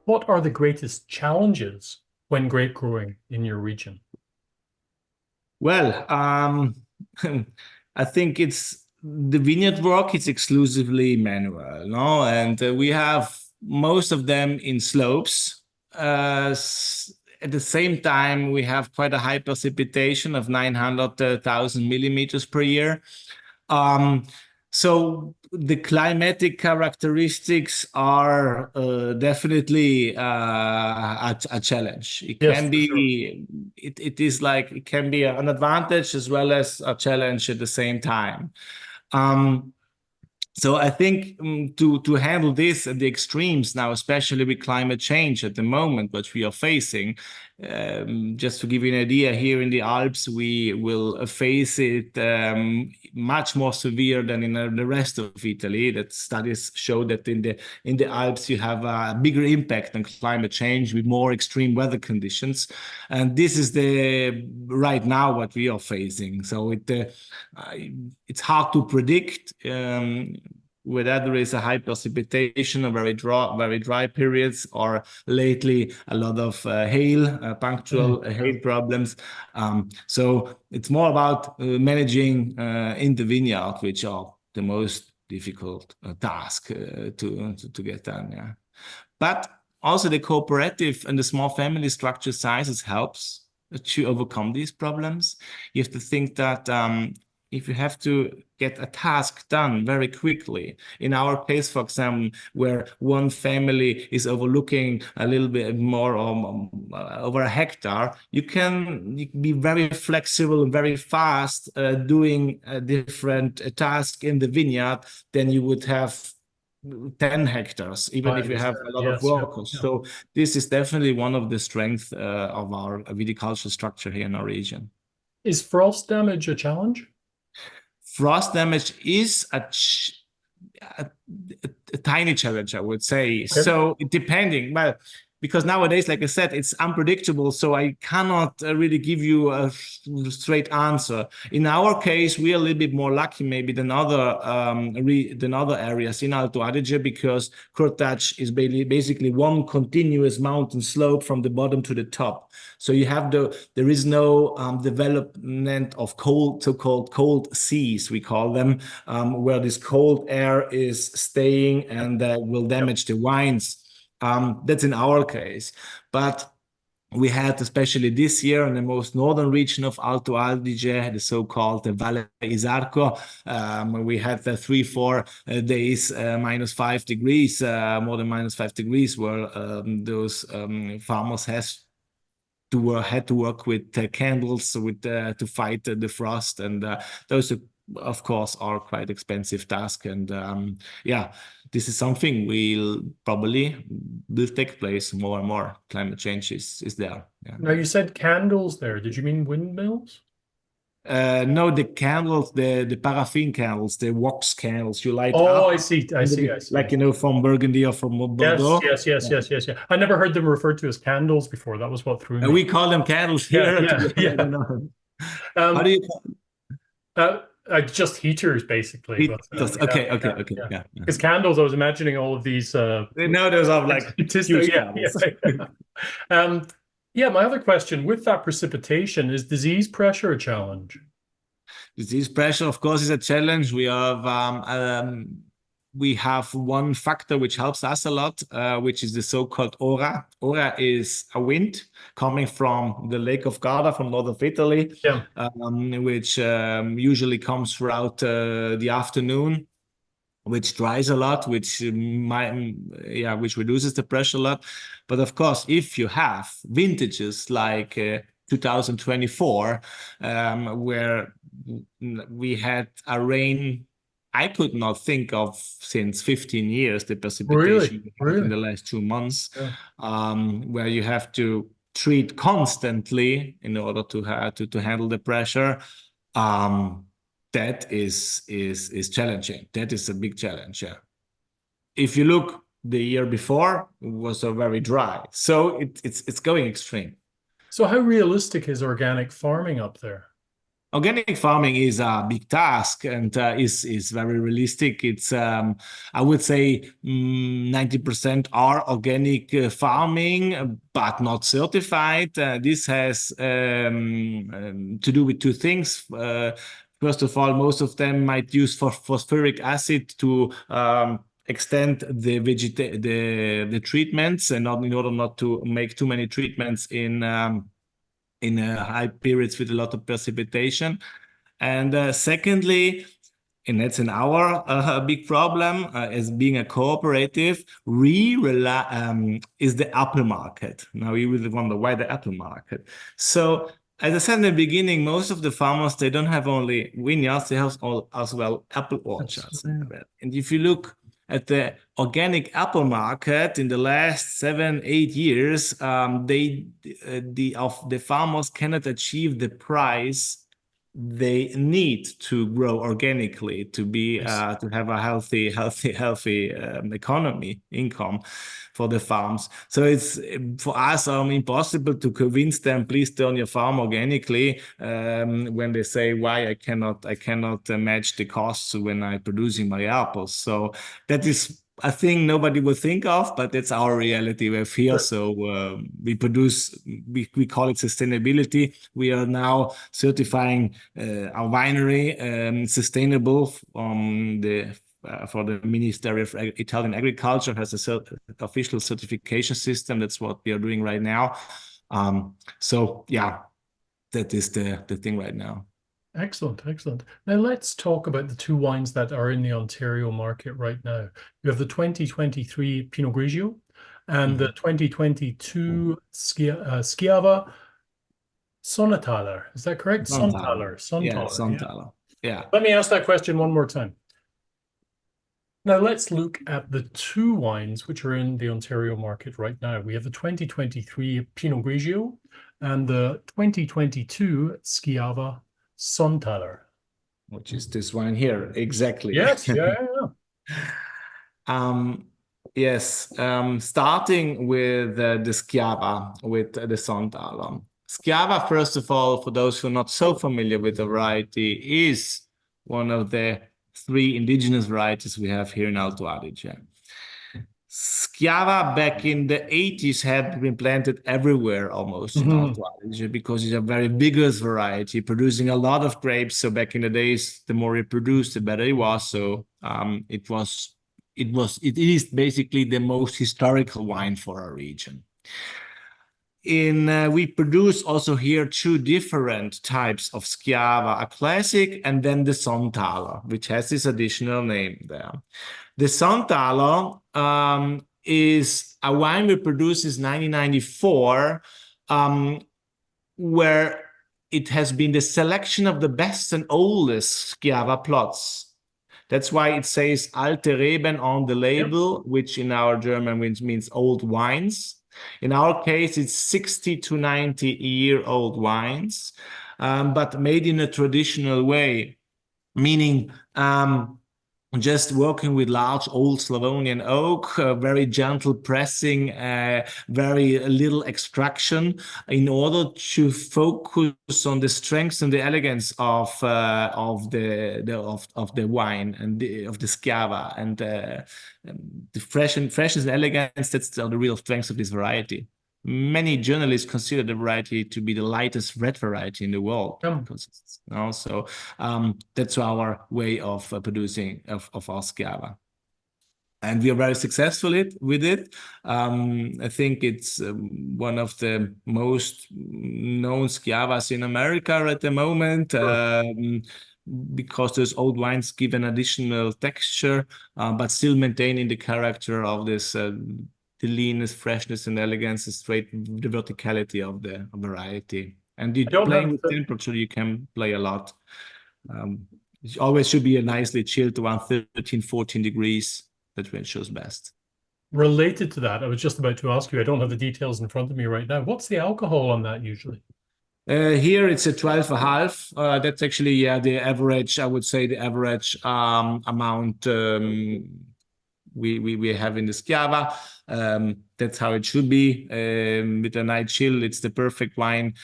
What are the greatest challenges when grape growing in your region? Well, I think it's the vineyard work is exclusively manual, no? And we have most of them in slopes. At the same time, we have quite a high precipitation of 900,000 millimeters per year. Um, so the climatic characteristics are definitely a challenge. It Yes, can for sure. be, it is like, it can be an advantage as well as a challenge at the same time. Um, so I think to handle this at the extremes now, especially with climate change at the moment, which we are facing, just to give you an idea, here in the Alps, we will face it much more severe than in the rest of Italy. That studies show that in the Alps you have a bigger impact on climate change with more extreme weather conditions, and this is the right now what we are facing. So it's hard to predict. Whether there is a high precipitation or very dry periods, or lately a lot of punctual hail problems. So it's more about managing in the vineyard, which are the most difficult task to get done. Yeah, but also the cooperative and the small family structure sizes helps to overcome these problems. You have to think that if you have to get a task done very quickly, in our case, for example, where one family is overlooking a little bit more over a hectare, you can be very flexible and very fast doing a different task in the vineyard than you would have 10 hectares, even I if you have understand. a lot of Yes, yeah, workers. yeah. So this is definitely one of the strengths of our viticulture structure here in our region. Is frost damage a challenge? Frost damage is a, a tiny challenge, I would say. Okay. So depending, well, because nowadays, like I said, it's unpredictable. So I cannot really give you a straight answer. In our case, we are a little bit more lucky maybe than other areas in Alto Adige, because Kurtatsch is basically one continuous mountain slope from the bottom to the top. So there is no development of so-called cold seas, we call them, where this cold air is staying and will Yep. damage the wines. That's in our case. But we had, especially this year, in the most northern region of Alto Adige, the so-called Valle Isarco, we had 3, 4 days -5 degrees, more than -5 degrees, where those farmers had to work with candles to fight the frost, and those of course are quite expensive tasks. And yeah, this is something will take place more and more. Climate change is there. Yeah. Now you said candles there. Did you mean windmills? No, the candles, the paraffin candles, the wax candles you light Oh, up, I see. I see. I see. I like see. from Burgundy or from Yes, Bordeaux. yes, yes, yes, yes, yeah. I never heard them referred to as candles before. That was what threw And me. we call them candles Yeah, here. yeah, I yeah. don't know. How do Um, you just heaters basically, but heaters? yeah, Okay, okay, yeah, okay. yeah. Yeah. Because candles, I was imagining all of these No, those are like huge yeah, yeah, candles. yeah. Um, yeah, my other question with that precipitation is disease pressure a challenge? Disease pressure, of course, is a challenge. We have one factor which helps us a lot, which is the so-called aura. Aura is a wind coming from the Lake of Garda, from north of Italy, Yeah. which usually comes throughout the afternoon, which dries a lot, which reduces the pressure a lot. But of course, if you have vintages like 2024, where we had a rain I could not think of since 15 years, the Really? precipitation we had in Really? the last 2 months, Yeah. where you have to treat constantly in order to handle the pressure. Um, that is challenging. That is a big challenge. Yeah. If you look the year before, it was very dry, so it's going extreme. So how realistic is organic farming up there? Organic farming is a big task and is very realistic. It's I would say 90% are organic farming, but not certified. This has to do with two things. First of all, most of them might use phosphoric acid to extend the treatments, and not in order not to make too many treatments in high periods with a lot of precipitation. And secondly, and that's in our big problem as being a cooperative, we rely is the apple market. Now you will wonder why the apple market. So as I said in the beginning, most of the farmers, they don't have only vineyards, they have as well apple orchards. Absolutely. And if you look at the organic apple market in the last 7, 8 years, the farmers cannot achieve the price they need to grow organically to be Yes. to have a healthy economy income for the farms. So it's for us impossible to convince them, please turn your farm organically, when they say why I cannot match the costs when I'm producing my apples. So that is a thing nobody will think of, but it's our reality we have here. Sure. So we call it sustainability. We are now certifying our winery sustainable for the Ministry of Italian Agriculture has a official certification system. That's what we are doing right now. So yeah, that is the thing right now. Excellent, excellent. Now let's talk about the two wines that are in the Ontario market right now. You have the 2023 Pinot Grigio and the 2022 Schiava Sonnentaler. Is that correct? Sonthaler. Sonntaler. Yeah, Sonntaler. Yeah. Sonthaler. Yeah. Let me ask that question one more time. Now let's look at the two wines which are in the Ontario market right now. We have the 2023 Pinot Grigio and the 2022 Schiava Sonntaler. Which is this wine here. Exactly. Yes, yeah, yeah. Um, yes, starting with the Schiava, with the Sonthaler. Schiava, first of all, for those who are not so familiar with the variety, is one of the three indigenous varieties we have here in Alto Adige. Schiava back in the 80s had been planted everywhere almost in Alto Adige because it's a very vigorous variety, producing a lot of grapes. So back in the days, the more it produced, the better it was. So it is basically the most historical wine for our region. We produce also here two different types of Schiava, a classic and then the Sonthaler, which has this additional name there. The Sonthaler is a wine we produced in 1994, where it has been the selection of the best and oldest Schiava plots. That's why it says alte Reben on the label, which in our German means old wines. In our case, it's 60 to 90-year-old wines, but made in a traditional way, meaning just working with large old Slavonian oak, very gentle pressing, very little extraction, in order to focus on the strength and the elegance of the wine and of the Schiava, and the freshness and elegance. That's the real strength of this variety. Many journalists consider the variety to be the lightest red variety in the world. Because it's also that's our way of producing of our Schiava. And we are very successful with it. I think it's one of the most known Schiavas in America at the moment. Because those old wines give an additional texture, but still maintaining the character of this the leanness, freshness, and elegance, the verticality of the variety. And you playing with temperature, you can play a lot. It always should be a nicely chilled around 13, 14 degrees. That when it shows best. Related to that, I was just about to ask you, I don't have the details in front of me right now. What's the alcohol on that usually? Here it's a 12.5. That's actually the average. I would say the average amount we have in the Schiava. That's how it should be. With a nice chill, it's the perfect wine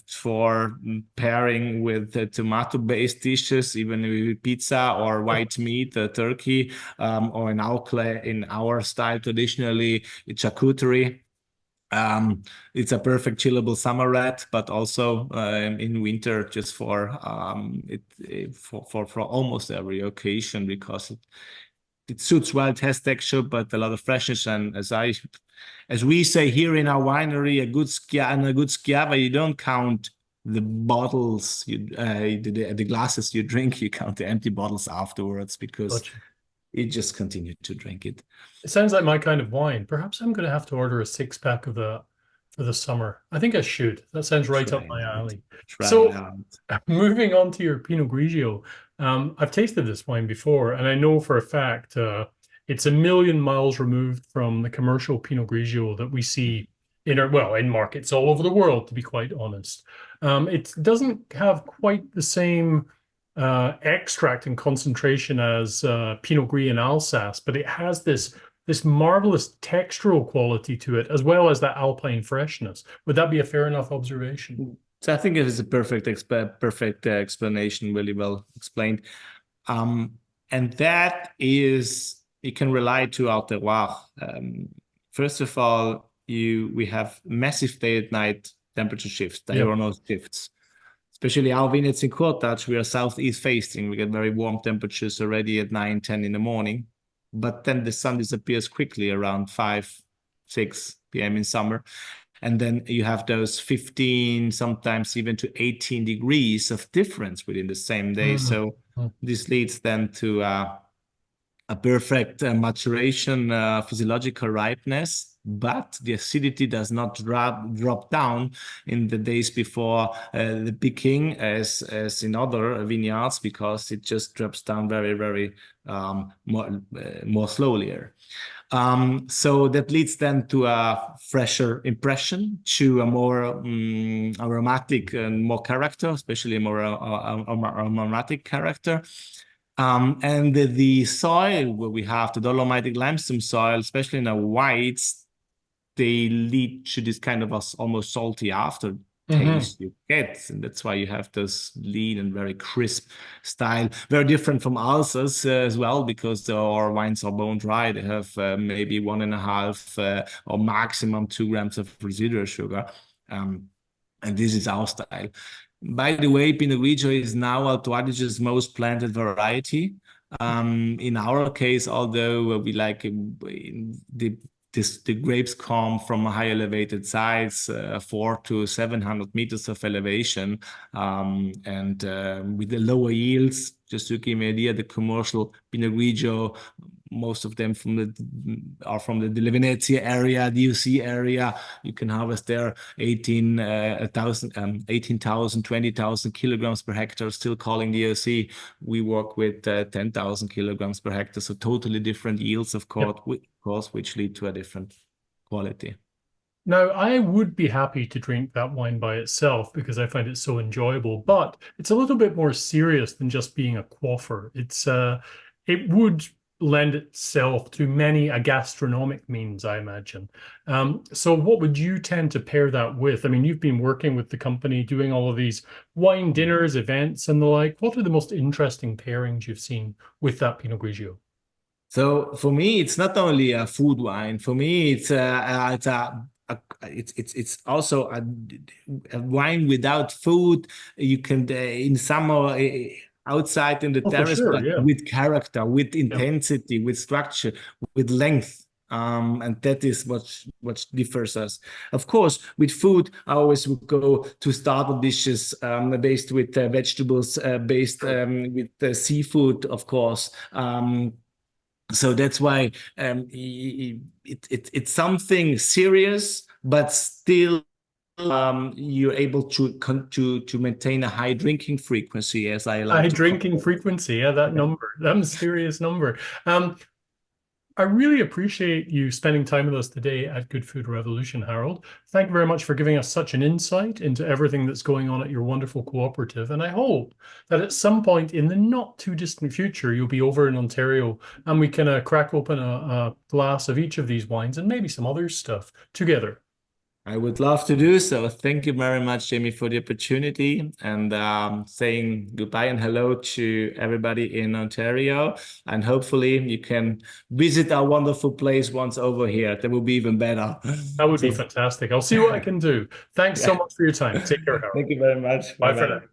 for pairing with tomato-based dishes, even with pizza or white meat, turkey, or in our style traditionally, it's charcuterie. It's a perfect chillable summer red, but also in winter just for for almost every occasion, because it suits well. It has texture, but a lot of freshness. And as we say here in our winery, a good Schiava, you don't count the bottles, the glasses you drink. You count the empty bottles afterwards, because Gotcha. you just continue to drink it. It sounds like my kind of wine. Perhaps I'm going to have to order a six-pack of that for the summer. I think I should. That sounds right up Try my it out. alley. Try it So, out. moving on to your Pinot Grigio, I've tasted this wine before, and I know for a fact it's a million miles removed from the commercial Pinot Grigio that we see in markets all over the world, to be quite honest. It doesn't have quite the same extract and concentration as Pinot Gris in Alsace, but it has this marvelous textural quality to it, as well as that alpine freshness. Would that be a fair enough observation? So I think it is a perfect explanation, really well explained. And that is, you can rely to our terroir. First of all, we have massive day and night temperature shifts, diurnal shifts. Especially our vineyards in Kurtatsch, we are southeast facing. We get very warm temperatures already at 9, 10 in the morning. But then the sun disappears quickly around 5, 6 p.m. in summer. And then you have those 15, sometimes even to 18 degrees of difference within the same day. So this leads then to a perfect maturation, physiological ripeness, but the acidity does not drop down in the days before the picking as in other vineyards, because it just drops down very, very more slowly. So that leads then to a fresher impression, to a more aromatic and more character, especially a more aromatic character. And the soil where we have the dolomitic limestone soil, especially in the whites, they lead to this kind of almost salty aftertaste you get. And that's why you have this lean and very crisp style. Very different from Alsace as well, because our wines are bone dry. They have maybe 1.5 or maximum 2 grams of residual sugar. And this is our style. By the way, Pinot Grigio is now Alto Adige's most planted variety. In our case, although we like the grapes come from high elevated sites, 400 to 700 meters of elevation, and with the lower yields. Just to give you an idea, the commercial Pinot Grigio, most of them are from the Delle Venezia area, DOC area. You can harvest there 18,000, 20,000 kilograms per hectare, still calling DOC. We work with 10,000 kilograms per hectare, so totally different yields, of course, which lead to a different quality. Now, I would be happy to drink that wine by itself because I find it so enjoyable, but it's a little bit more serious than just being a quaffer. It would lend itself to many a gastronomic means, I imagine. So what would you tend to pair that with? I mean, you've been working with the company, doing all of these wine dinners, events, and the like. What are the most interesting pairings you've seen with that Pinot Grigio? So for me, it's not only a food wine. For me, it's also a wine without food. You can in summer outside in the Oh, for terrace, sure, but yeah. with character, with intensity, with structure, with length. And that is what differs us. Of course, with food, I always would go to starter dishes based with vegetables, based with seafood, of course. So that's why it's something serious, but still you're able to maintain a high drinking frequency, as I like High to call drinking it. frequency, yeah, that number, that mysterious number. I really appreciate you spending time with us today at Good Food Revolution, Harold. Thank you very much for giving us such an insight into everything that's going on at your wonderful cooperative. And I hope that at some point in the not too distant future, you'll be over in Ontario and we can crack open a glass of each of these wines and maybe some other stuff together. I would love to do so. Thank you very much, Jamie, for the opportunity and saying goodbye and hello to everybody in Ontario. And hopefully you can visit our wonderful place once over here. That will be even better. That would be So, fantastic. I'll see what I can do. Thanks so yeah. much for your time. Take care, Harold. Thank you very much. Bye for now. Bye-bye.